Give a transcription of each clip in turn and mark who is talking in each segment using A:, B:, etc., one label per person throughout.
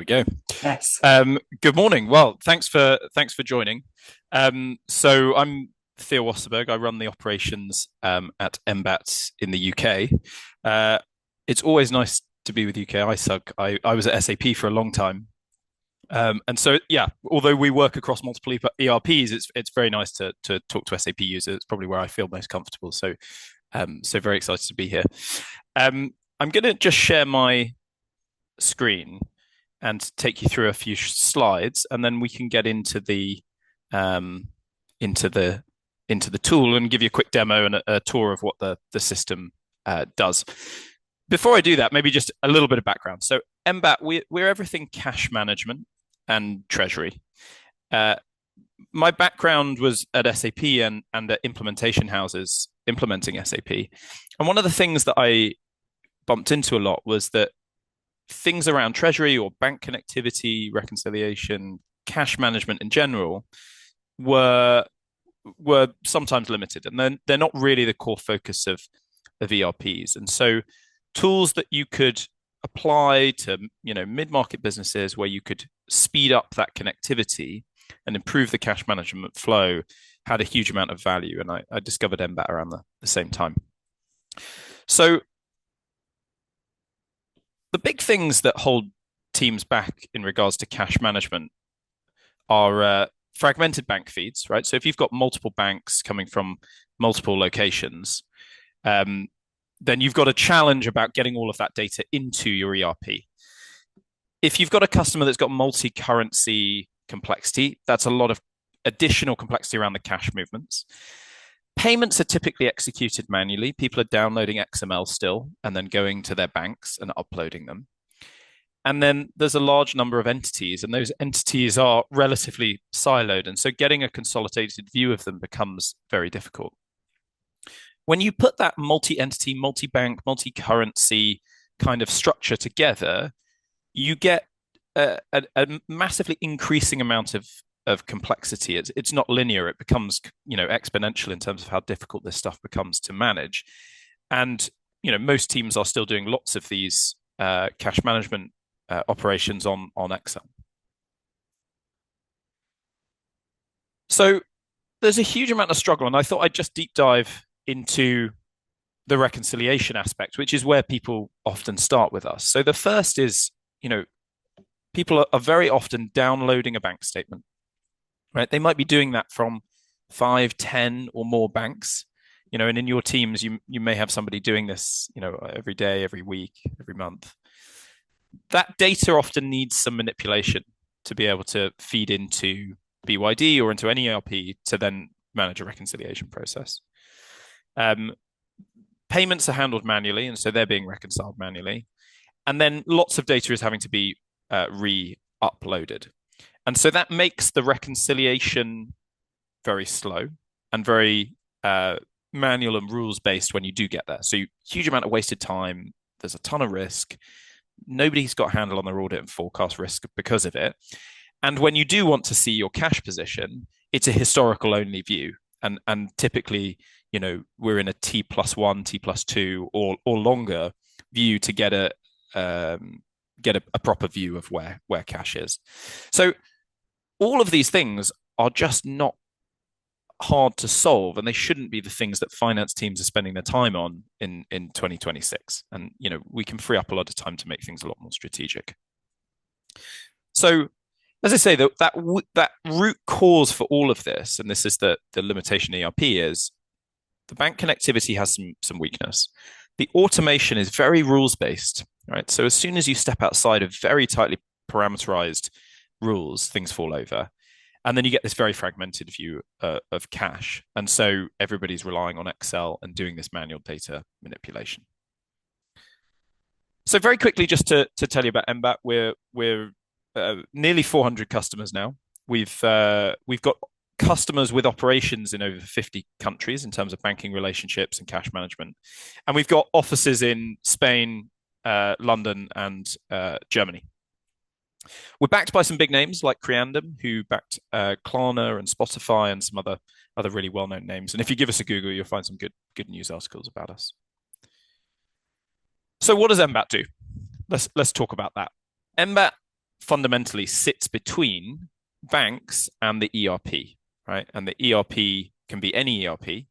A: we go.
B: Yes.
A: Good morning. Well, thanks for joining. So I'm Theo Wasserberg. I run the operations at Emabt in the UK. It's always nice to be with UK ISUG. I was at SAP for a long time. And so, yeah, although we work across multiple ERPs, it's very nice to talk to SAP users. It's probably where I feel most comfortable. So very excited to be here. I'm going to just share my screen and take you through a few slides, and then we can get um, into the into the tool and give you a quick demo and a tour of what the system does. Before I do that, maybe just a little bit of background. So Emabt, we're everything cash management and treasury. My background was at SAP and at implementation houses implementing SAP. And one of the things that I bumped into a lot was that things around treasury or bank connectivity, reconciliation, cash management in general were sometimes limited, and then they're not really the core focus of ERPs. And so tools that you could apply to mid-market businesses where you could speed up that connectivity and improve the cash management flow had a huge amount of value. And I discovered Emabt around the same time. So the big things that hold teams back in regards to cash management are fragmented bank feeds, right? So if you've got multiple banks coming from multiple locations, then you've got a challenge about getting all of that data into your ERP. If you've got a customer that's got multi-currency complexity, that's a lot of additional complexity around the cash movements. Payments are typically executed manually. People are downloading XML still and then going to their banks and uploading them. And then there's a large number of entities, and those entities are relatively siloed. And so getting a consolidated view of them becomes very difficult. When you put that multi-entity, multi-bank, multi-currency kind of structure together, you get a massively increasing amount of complexity. It's not linear. It becomes exponential in terms of how difficult this stuff becomes to manage. And most teams are still doing lots of these cash management operations on Excel. So there's a huge amount of struggle, and I thought I'd just deep dive into the reconciliation aspect, which is where people often start with us. So the first is, people are very often downloading a bank statement, right? They might be doing that from 5, 10 or more banks, and in your teams, you may have somebody doing this, every day, every week, every month. That data often needs some manipulation to be able to feed into BYD or into any ERP to then manage a reconciliation process. Payments are handled manually, and so they're being reconciled manually. And then lots of data is having to be re-uploaded. And so that makes the reconciliation very slow and very manual and rules-based when you do get there. So huge amount of wasted time. There's a ton of risk. Nobody's got a handle on their audit and forecast risk because of it. And when you do want to see your cash position, it's a historical only view. And typically, we're in a T+1, T+2 or longer view to get a proper view of where cash is. So all of these things are just not hard to solve, and they shouldn't be the things that finance teams are spending their time on in 2026. And we can free up a lot of time to make things a lot more strategic. So as I say, that root cause for all of this, and this is the limitation ERP, is the bank connectivity has some weakness. The automation is very rules based, right? So as soon as you step outside of very tightly parameterized rules, things fall over. And then you get this very fragmented view of cash. And so everybody's relying on Excel and doing this manual data manipulation. So very quickly, just to tell you about Emabt, we're nearly 400 customers now. We've got customers with operations in over 50 countries in terms of banking relationships and cash management. And we've got offices in Spain, London, and Germany. We're backed by some big names like Creandum, who backed Klarna and Spotify and some other really well-known names. And if you give us a Google, you'll find some good news articles about us. So what does Emabt do? Let's talk about that. Emabt fundamentally sits between banks and the ERP, right? And the ERP can be any ERP.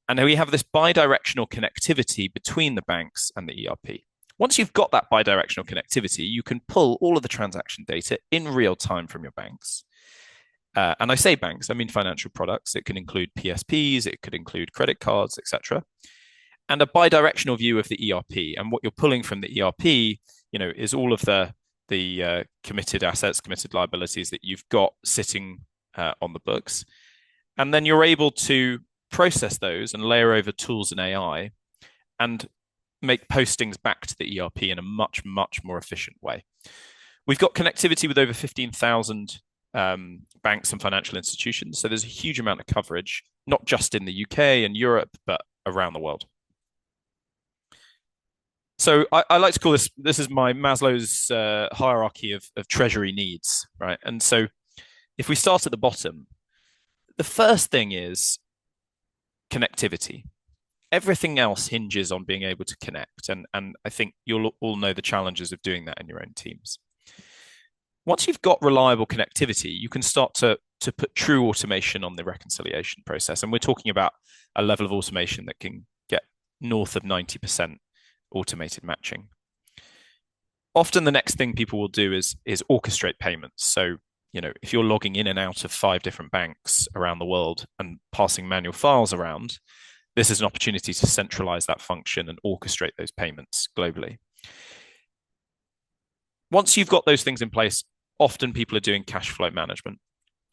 A: And we have this bidirectional connectivity between the banks and the ERP. Once you've got that bidirectional connectivity, you can pull all of the transaction data in real time from your banks. And I say banks, I mean financial products. It can include PSPs, it could include credit cards, etc. And a bidirectional view of the ERP. And what you're pulling from the ERP, is all of the committed assets, committed liabilities that you've got sitting on the books. And then you're able to process those and layer over tools and AI and make postings back to the ERP in a much, much more efficient way. We've got connectivity with over 15,000 banks and financial institutions. So there's a huge amount of coverage, not just in the UK and Europe, but around the world. So I like to call this is my Maslow's hierarchy of treasury needs, right? And so if we start at the bottom, the first thing is connectivity. Everything else hinges on being able to connect. And I think you'll all know the challenges of doing that in your own teams. Once you've got reliable connectivity, you can start to put true automation on the reconciliation process. And we're talking about a level of automation that can get north of 90% automated matching. Often the next thing people will do is orchestrate payments. So, if you're logging in and out of 5 different banks around the world and passing manual files around, this is an opportunity to centralize that function and orchestrate those payments globally. Once you've got those things in place, often people are doing cash flow management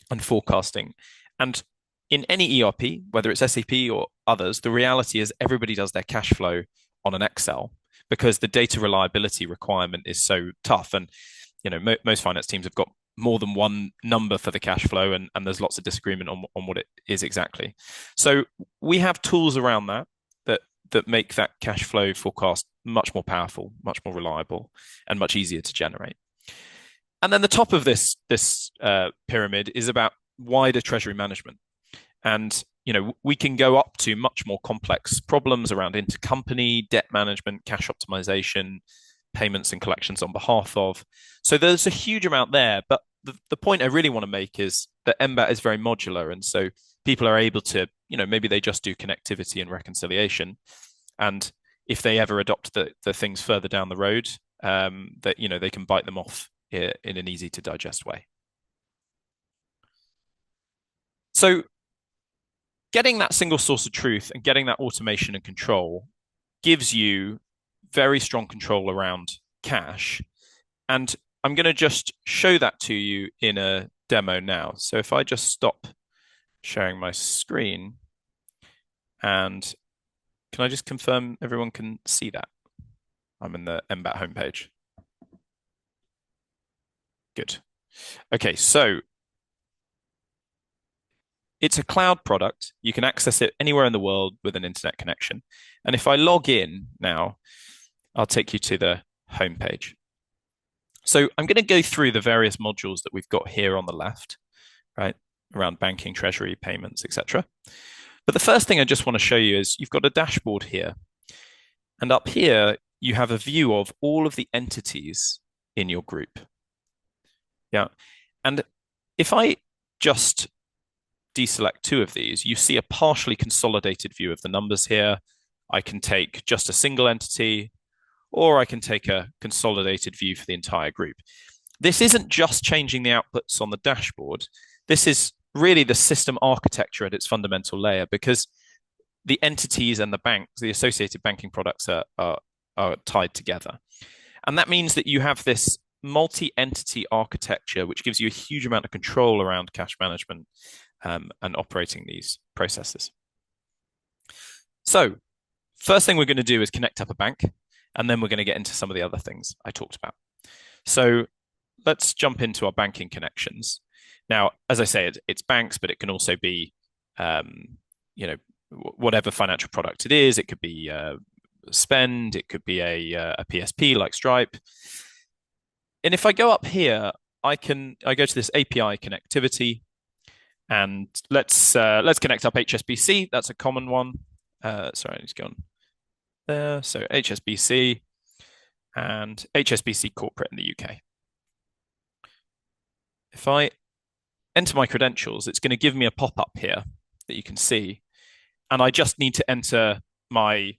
A: and forecasting. And in any ERP, whether it's SAP or others, the reality is everybody does their cash flow on an Excel because the data reliability requirement is so tough. And, most finance teams have got more than one number for the cash flow, and there's lots of disagreement on what it is exactly. So we have tools around that make that cash flow forecast much more powerful, much more reliable, and much easier to generate. And then the top of this pyramid is about wider treasury management. And we can go up to much more complex problems around intercompany, debt management, cash optimization, payments and collections on behalf of. So there's a huge amount there. But the point I really want to make is that Emabt is very modular. And so people are able to, maybe they just do connectivity and reconciliation. And if they ever adopt the things further down the road, that, they can bite them off in an easy to digest way. So getting that single source of truth and getting that automation and control gives you very strong control around cash. And I'm going to just show that to you in a demo now. So if I just stop sharing my screen, and can I just confirm everyone can see that? I'm in the Emabt homepage. Good. Okay, so it's a cloud product. You can access it anywhere in the world with an internet connection. And if I log in now, I'll take you to the homepage. So I'm going to go through the various modules that we've got here on the left, right, around banking, treasury, payments, etc. But the first thing I just want to show you is you've got a dashboard here. And up here, you have a view of all of the entities in your group. Yeah. And if I just deselect 2 of these, you see a partially consolidated view of the numbers here. I can take just a single entity, or I can take a consolidated view for the entire group. This isn't just changing the outputs on the dashboard. This is really the system architecture at its fundamental layer, because the entities and the banks, the associated banking products are tied together. And that means that you have this multi-entity architecture, which gives you a huge amount of control around cash management and operating these processes. So first thing we're going to do is connect up a bank, and then we're going to get into some of the other things I talked about. So let's jump into our banking connections. Now, as I say, it's banks, but it can also be, whatever financial product it is. It could be spend, it could be a PSP like Stripe. And if I go up here, I go to this API connectivity, and let's connect up HSBC. That's a common one. Sorry, I need to go on there. So HSBC and HSBC Corporate in the UK. If I enter my credentials, it's going to give me a pop-up here that you can see. And I just need to enter my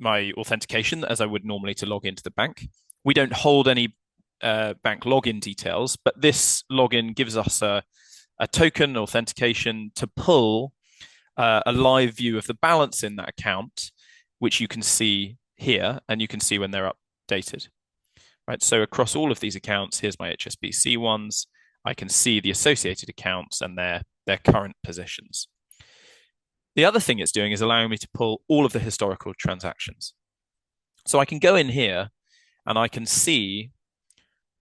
A: authentication as I would normally to log into the bank. We don't hold any bank login details, but this login gives us a token authentication to pull a live view of the balance in that account, which you can see here, and you can see when they're updated. Right. So across all of these accounts, here's my HSBC ones. I can see the associated accounts and their current positions. The other thing it's doing is allowing me to pull all of the historical transactions. So I can go in here and I can see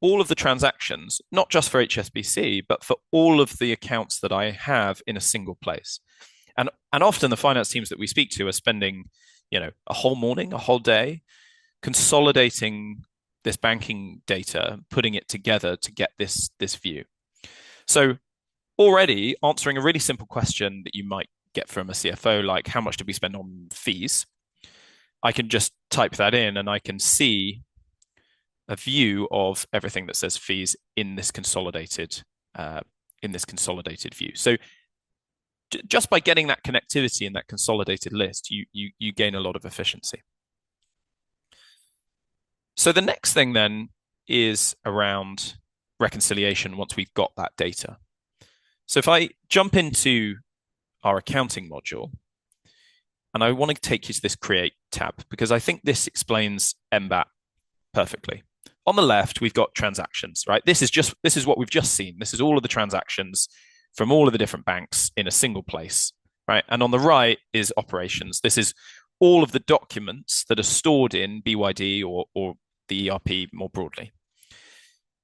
A: all of the transactions, not just for HSBC, but for all of the accounts that I have in a single place. And often the finance teams that we speak to are spending, a whole morning, a whole day, consolidating this banking data, putting it together to get this view. So already answering a really simple question that you might get from a CFO, like how much did we spend on fees? I can just type that in and I can see a view of everything that says fees in this consolidated view. So just by getting that connectivity in that consolidated list, you gain a lot of efficiency. So the next thing then is around reconciliation once we've got that data. So if I jump into our accounting module, and I want to take you to this Create tab, because I think this explains Emabt perfectly. On the left, we've got transactions, right? This is what we've just seen. This is all of the transactions from all of the different banks in a single place, right? And on the right is operations. This is all of the documents that are stored in BYD or the ERP more broadly.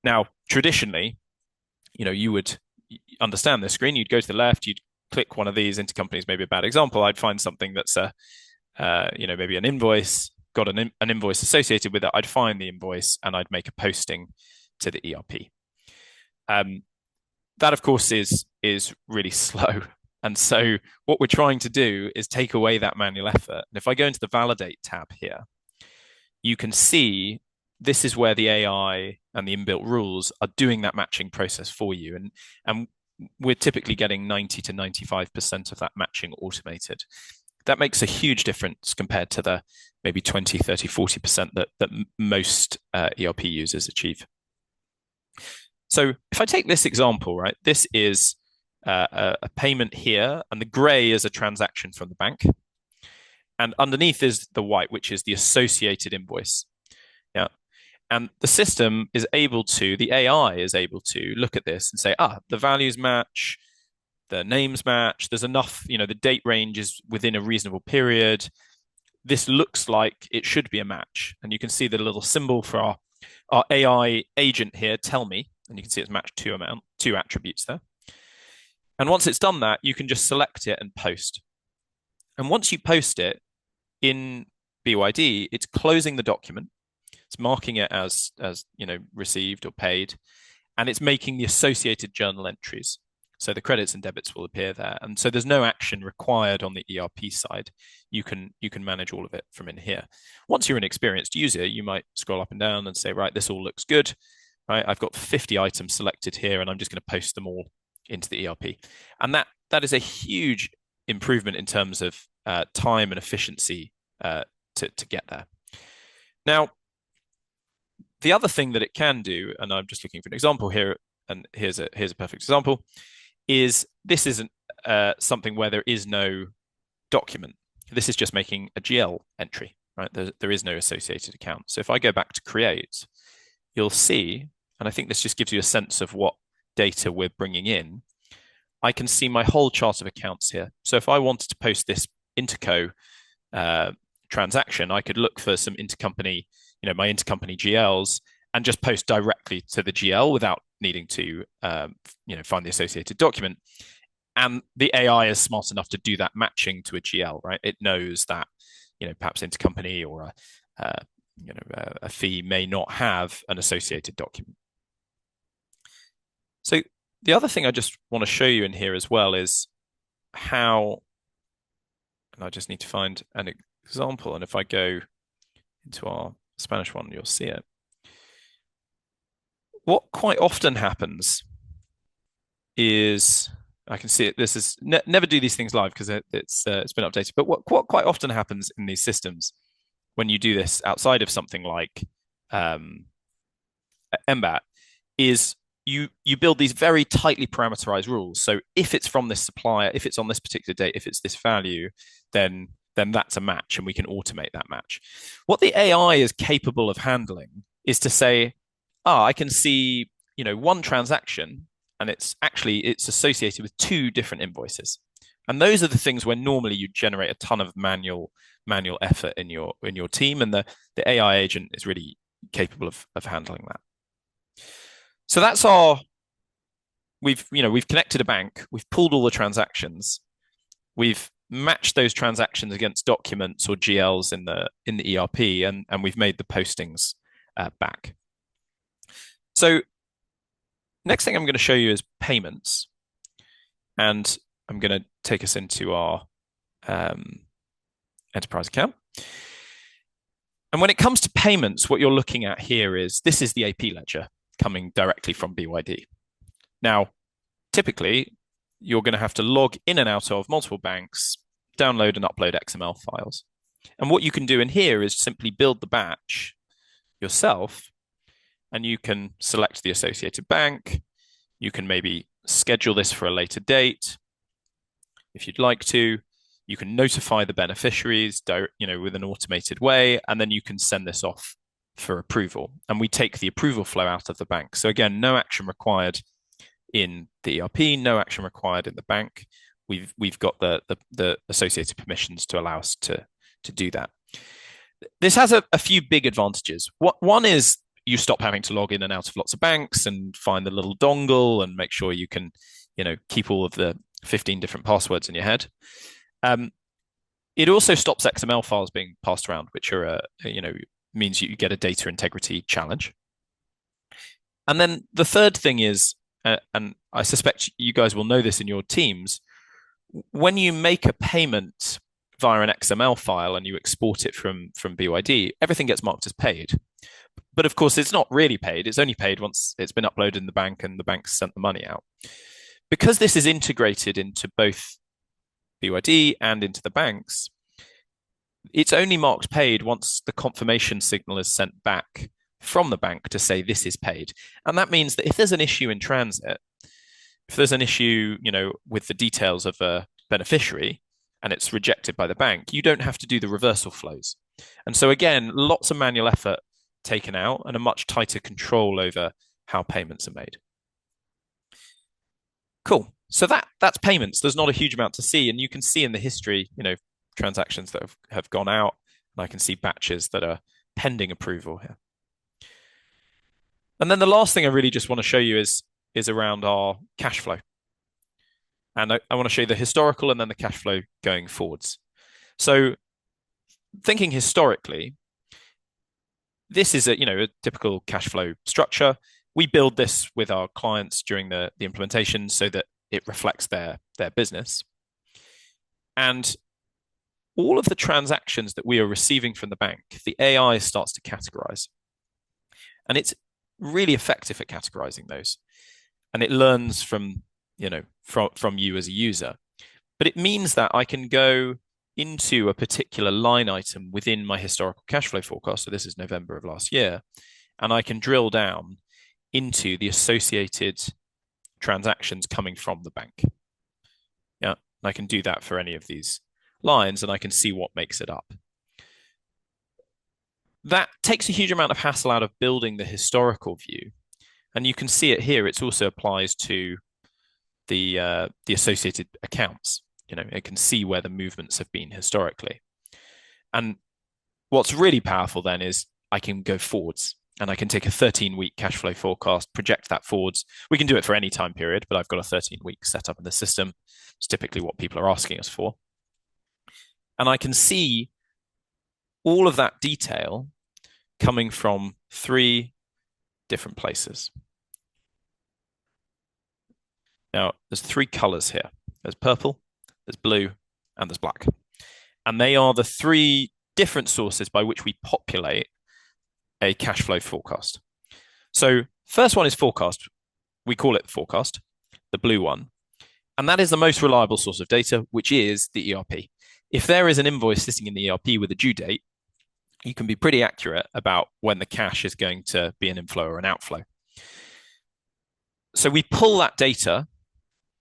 A: Now, traditionally, you would understand this screen. You'd go to the left, you'd click one of these. Intercompany is maybe a bad example. I'd find something that's maybe an invoice, got an invoice associated with it. I'd find the invoice and I'd make a posting to the ERP. That, of course, is really slow. And so what we're trying to do is take away that manual effort. And if I go into the Validate tab here, you can see this is where the AI and the inbuilt rules are doing that matching process for you. And we're typically getting 90 to 95% of that matching automated. That makes a huge difference compared to the maybe 20, 30, 40% that most ERP users achieve. So if I take this example, right, this is a payment here, and the gray is a transaction from the bank. And underneath is the white, which is the associated invoice. Yeah. And the system is able to, the AI is able to look at this and say, the values match, the names match, there's enough, the date range is within a reasonable period. This looks like it should be a match. And you can see the little symbol for our AI agent here, tell me, and you can see it's matched two attributes there. And once it's done that, you can just select it and post. And once you post it in BYD, it's closing the document. It's marking it as received or paid, and it's making the associated journal entries. So the credits and debits will appear there. And so there's no action required on the ERP side. You can manage all of it from in here. Once you're an experienced user, you might scroll up and down and say, right, this all looks good. Right, I've got 50 items selected here, and I'm just going to post them all into the ERP. And that is a huge improvement in terms of time and efficiency to get there. Now, the other thing that it can do, and I'm just looking for an example here, and here's a perfect example, is this isn't something where there is no document. This is just making a GL entry, right? There is no associated account. So if I go back to create, you'll see, and I think this just gives you a sense of what data we're bringing in. I can see my whole chart of accounts here. So if I wanted to post this interco transaction, I could look for some intercompany, my intercompany GLs, and just post directly to the GL without needing to, find the associated document. And the AI is smart enough to do that matching to a GL, right? It knows that, perhaps intercompany or a fee may not have an associated document. So the other thing I just want to show you in here as well is how, and I just need to find an example. And if I go into our Spanish one, you'll see it. What quite often happens is, I can see it. This is never do these things live because it's been updated. But what quite often happens in these systems when you do this outside of something like um, Emabt is you build these very tightly parameterized rules. So if it's from this supplier, if it's on this particular date, if it's this value, then that's a match, and we can automate that match. What the AI is capable of handling is to say, I can see one transaction, and it's associated with two different invoices, and those are the things where normally you generate a ton of manual effort in your team, and the AI agent is really capable of handling that. So that's we've connected a bank, we've pulled all the transactions, we've matched those transactions against documents or GLs in the ERP, and we've made the postings back. So next thing I'm going to show you is payments, and I'm going to take us into our enterprise account. And when it comes to payments, what you're looking at here is this is the AP ledger coming directly from BYD. Now, typically, you're going to have to log in and out of multiple banks, download and upload XML files. And what you can do in here is simply build the batch yourself, and you can select the associated bank. You can maybe schedule this for a later date if you'd like to. You can notify the beneficiaries, with an automated way, and then you can send this off for approval. And we take the approval flow out of the bank. So again, no action required in the ERP, no action required in the bank. We've got the associated permissions to allow us to do that. This has a few big advantages. One is you stop having to log in and out of lots of banks and find the little dongle and make sure you can, keep all of the 15 different passwords in your head. It also stops XML files being passed around, which are, means you get a data integrity challenge. And then the third thing is, and I suspect you guys will know this in your teams, when you make a payment via an XML file and you export it from BYD, everything gets marked as paid. But of course, it's not really paid. It's only paid once it's been uploaded in the bank and the bank's sent the money out. Because this is integrated into both BYD and into the banks, it's only marked paid once the confirmation signal is sent back from the bank to say this is paid. And that means that if there's an issue in transit, if there's an issue, with the details of a beneficiary and it's rejected by the bank, you don't have to do the reversal flows. And so again, lots of manual effort taken out and a much tighter control over how payments are made. Cool. So that's payments. There's not a huge amount to see, and you can see in the history, transactions that have gone out, and I can see batches that are pending approval here. And then the last thing I really just want to show you is around our cash flow. And I want to show you the historical and then the cash flow going forwards. So thinking historically, this is a typical cash flow structure. We build this with our clients during the implementation so that it reflects their business. And all of the transactions that we are receiving from the bank, the AI starts to categorize. And it's really effective at categorizing those. And it learns from you as a user. But it means that I can go into a particular line item within my historical cash flow forecast. So this is November of last year. And I can drill down into the associated transactions coming from the bank. Yeah, and I can do that for any of these lines, and I can see what makes it up. That takes a huge amount of hassle out of building the historical view, and you can see it here. It also applies to the associated accounts. It can see where the movements have been historically. And what's really powerful then is I can go forwards. And I can take a 13-week cash flow forecast, project that forwards. We can do it for any time period, but I've got a 13-week setup in the system. It's typically what people are asking us for. And I can see all of that detail coming from 3 different places. Now, there's 3 colors here. There's purple, there's blue, and there's black. And they are the 3 different sources by which we populate a cash flow forecast. So first one is forecast. We call it forecast. the blue one. And that is the most reliable source of data, which is the ERP. If there is an invoice sitting in the ERP with a due date, you can be pretty accurate about when the cash is going to be an inflow or an outflow. So we pull that data,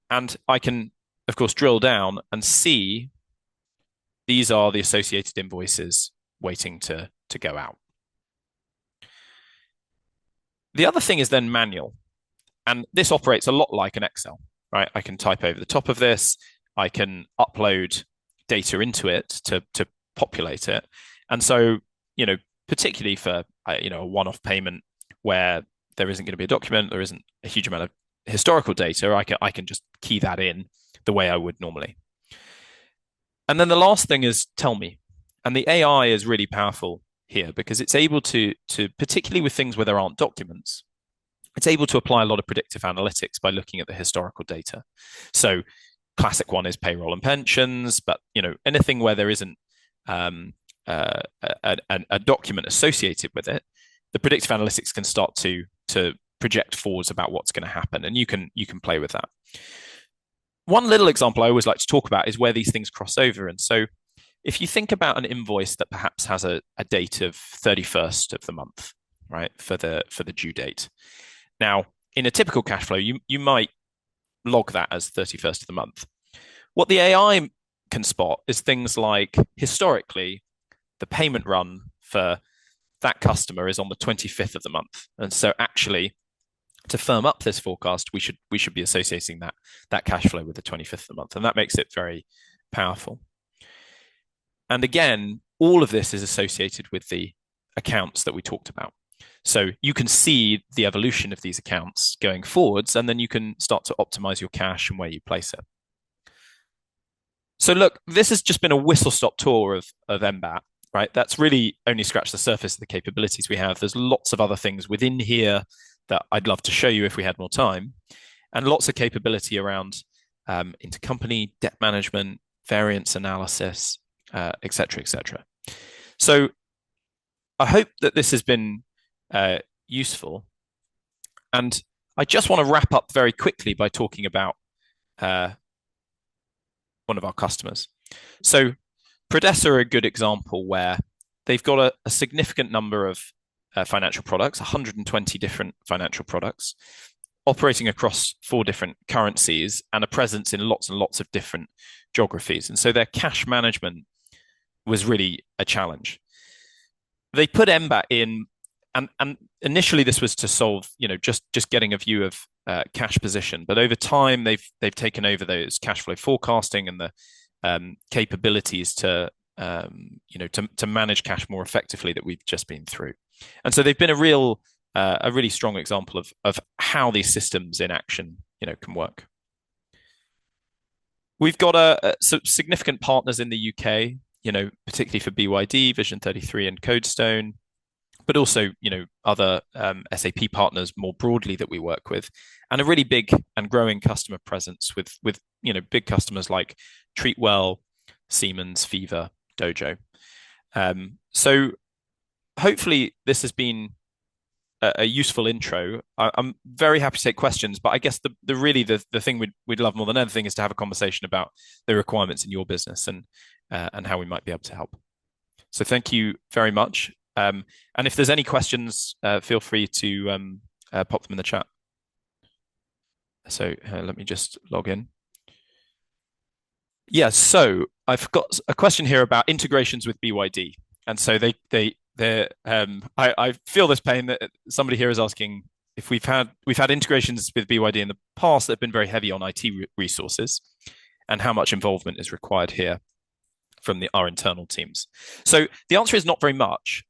A: and I can, of course, drill down and see these are the associated invoices waiting to go out. The other thing is then manual. And this operates a lot like an Excel, right? I can type over the top of this. I can upload data into it to populate it. And so, particularly for, a one-off payment where there isn't going to be a document, there isn't a huge amount of historical data, I can just key that in the way I would normally. And then the last thing is tell me. And the AI is really powerful here because it's able to particularly with things where there aren't documents, it's able to apply a lot of predictive analytics by looking at the historical data. So classic one is payroll and pensions, but anything where there isn't a document associated with it, the predictive analytics can start to project forwards about what's going to happen, and you can play with that. One little example I always like to talk about is where these things cross over. And so if you think about an invoice that perhaps has a date of 31st of the month, right, for the due date. Now, in a typical cash flow, you might log that as 31st of the month. What the AI can spot is things like historically, the payment run for that customer is on the 25th of the month. And so actually, to firm up this forecast, we should be associating that cash flow with the 25th of the month. And that makes it very powerful. And again, all of this is associated with the accounts that we talked about. So you can see the evolution of these accounts going forwards, and then you can start to optimize your cash and where you place it. So look, this has just been a whistle-stop tour of Emabt, right? That's really only scratched the surface of the capabilities we have. There's lots of other things within here that I'd love to show you if we had more time, and lots of capability around intercompany, debt management, variance analysis, et cetera, et cetera. So I hope that this has been useful. And I just want to wrap up very quickly by talking about one of our customers. So Prodessa are a good example where they've got a significant number of financial products, 120 different financial products, operating across 4 different currencies and a presence in lots and lots of different geographies. And so their cash management was really a challenge. They put Emabt in, and initially this was to solve, just getting a view of cash position. But over time, they've taken over those cash flow forecasting and the capabilities to manage cash more effectively that we've just been through. And so they've been a really strong example of how these systems in action, can work. We've got some significant partners in the UK, particularly for BYD, Vision 33, and Codestone, but also, other SAP partners more broadly that we work with, and a really big and growing customer presence with big customers like Treatwell, Siemens, Fever, Dojo. So hopefully this has been a useful intro. I'm very happy to take questions, but I guess the thing we'd love more than anything is to have a conversation about the requirements in your business and how we might be able to help. So thank you very much. And if there's any questions, feel free to pop them in the chat. So let me just log in. Yeah, so I've got a question here about integrations with BYD. And so I feel this pain that somebody here is asking if we've had integrations with BYD in the past that have been very heavy on IT resources, and how much involvement is required here from our internal teams. So the answer is not very much.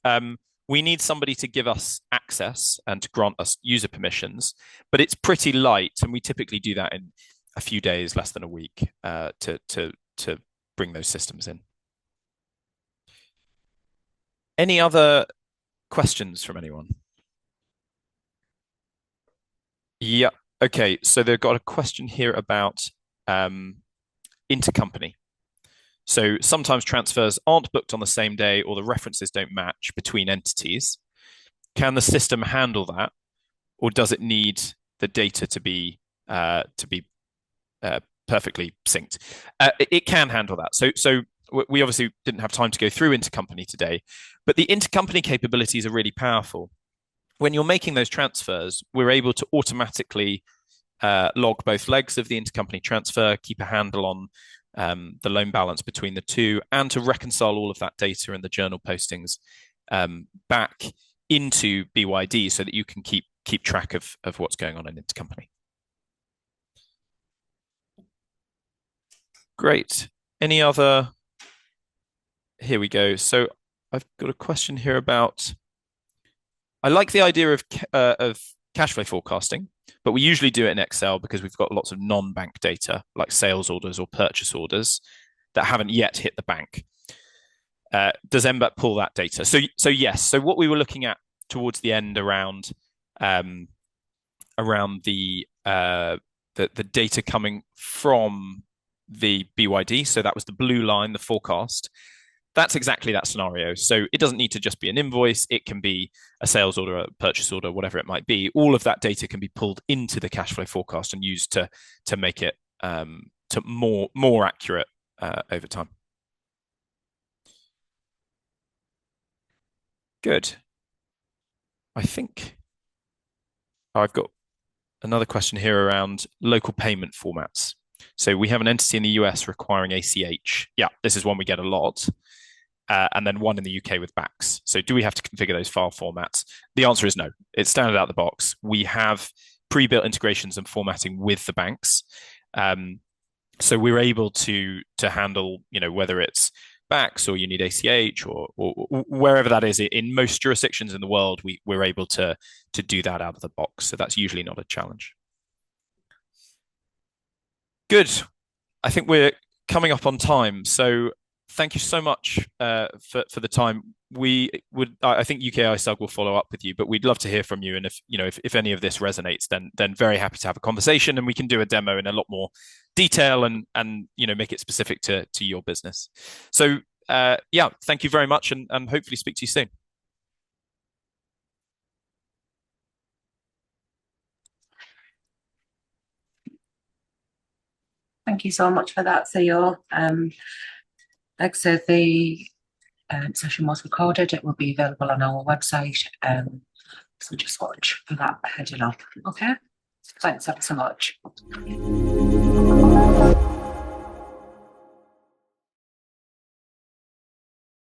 A: We need somebody to give us access and to grant us user permissions, but it's pretty light, and we typically do that in a few days, less than a week, to bring those systems in. Any other questions from anyone? Yeah. Okay. So they've got a question here about intercompany. So sometimes transfers aren't booked on the same day, or the references don't match between entities. Can the system handle that, or does it need the data to be perfectly synced. It can handle that. So we obviously didn't have time to go through intercompany today, but the intercompany capabilities are really powerful. When you're making those transfers, we're able to automatically log both legs of the intercompany transfer, keep a handle on the loan balance between the two, and to reconcile all of that data and the journal postings back into BYD so that you can keep track of what's going on in intercompany. Great. Any other? Here we go. So I've got a question here about. I like the idea of cash flow forecasting, but we usually do it in Excel because we've got lots of non-bank data like sales orders or purchase orders that haven't yet hit the bank. Does Emabt pull that data? So yes. So what we were looking at towards the end around the data coming from the BYD. So that was the blue line, the forecast. That's exactly that scenario. So it doesn't need to just be an invoice. It can be a sales order, a purchase order, whatever it might be. All of that data can be pulled into the cash flow forecast and used to make it to more accurate over time. Good. I think I've got another question here around local payment formats. So we have an entity in the US requiring ACH. Yeah, this is one we get a lot. And then one in the UK with BACS. So do we have to configure those file formats? The answer is no. It's standard out the box. We have pre-built integrations and formatting with the banks. So we're able to handle, whether it's BACS or you need ACH or wherever that is. In most jurisdictions in the world, we're able to do that out of the box. So that's usually not a challenge. Good. I think we're coming up on time. So thank you so much for the time. I think UKI SUG will follow up with you, but we'd love to hear from you. And if any of this resonates, then very happy to have a conversation, and we can do a demo in a lot more detail and make it specific to your business. So thank you very much, and hopefully speak to you soon.
B: Thank you so much for that, Theo. Like I said, the session was recorded. It will be available on our website. So just watch for that heading up. Okay. Thanks ever so much.